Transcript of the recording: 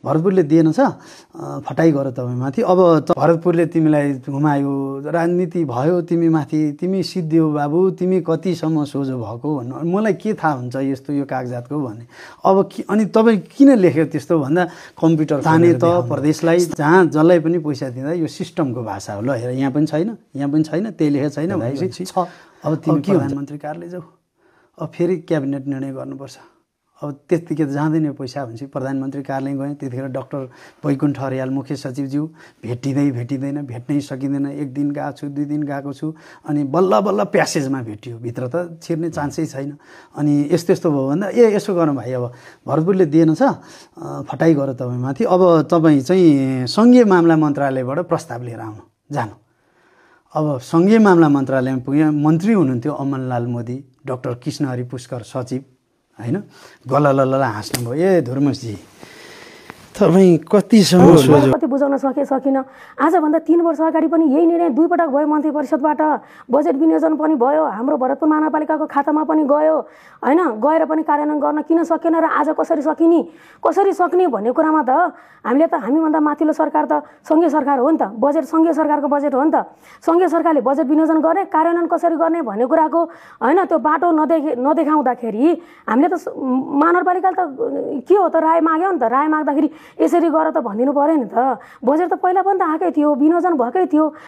भरतपुरले दिएन छ फटाइ गर तपाईँमाथि। अब भरतपुरले तिमीलाई घुमायो, राजनीति भयो तिमीमाथि, तिमी सिद्धियो बाबु, तिमी कतिसम्म सोझो भएको भन्नु मलाई के थाहा हुन्छ यस्तो यो कागजातको भन्ने। अब अनि तपाईँ किन लेख्यो त्यस्तो भन्दा कम्प्युटर ताने त प्रदेशलाई जहाँ जसलाई पनि पैसा दिँदा यो सिस्टमको भाषा हो। ल हेर यहाँ पनि छैन, यहाँ पनि छैन, त्यही लेखेको छैन भनेपछि छ। अब तिमी प्रधानमन्त्री कार्यालय जाऊ, अब फेरि क्याबिनेट निर्णय गर्नुपर्छ। अब त्यतिकै त जाँदैन पैसा भनेपछि प्रधानमन्त्री कार्यालय गएँ। त्यतिखेर डाक्टर वैकुण्ठ अर्याल मुख्य सचिवज्यू भेटिँदैन, भेट्नै सकिँदैन। एक दिन गएको छु, 2 दिन गएको छु, अनि बल्ल बल्ल प्यासेजमा भेटियो, भित्र त छिर्ने चान्सै छैन। अनि यस्तो यस्तो भयो भन्दा यसो गर्नु भाइ, अब भरतपुरले दिएन छ फटाइ गर तपाईँमाथि। अब तपाईँ चाहिँ सङ्घीय मामला मन्त्रालयबाट प्रस्ताव लिएर आउनु जानु। अब सङ्घीय मामला मन्त्रालयमा पुगे, मन्त्री हुनुहुन्थ्यो अमनलाल मोदी, डाक्टर कृष्णहरि पुष्कर सचिव हैन, गललल हाँस्नु भयो। ए धुर्मसजी तपाईँ कतिसम्म सोझो, कति बुझाउन सकिनँ। आजभन्दा 3 वर्ष अगाडि पनि यही निर्णय 2 पटक भयो मन्त्री परिषदबाट। बजेट विनियोजन पनि भयो, हाम्रो भरतपुर महानगरपालिकाको खातामा पनि गयो हैन, गएर पनि कार्यान्वयन गर्न किन सकेन र आज कसरी सक्ने भन्ने कुरामा त हामीभन्दा माथिल्लो सरकार त सङ्घीय सरकार हो नि त। बजेट सङ्घीय सरकारको बजेट हो नि त। सङ्घीय सरकारले बजेट विनियोजन गर्ने, कार्यान्वयन कसरी गर्ने भन्ने कुराको हैन त्यो बाटो नदेखाउँदाखेरि हामीले त महानगरपालिकाले त के हो त राय माग्यो नि त। राय माग्दाखेरि यसरी गर त भनिदिनु पर्यो नि त। बजेट त पहिला पनि त आएकै थियो, विनियोजन भएकै थियो,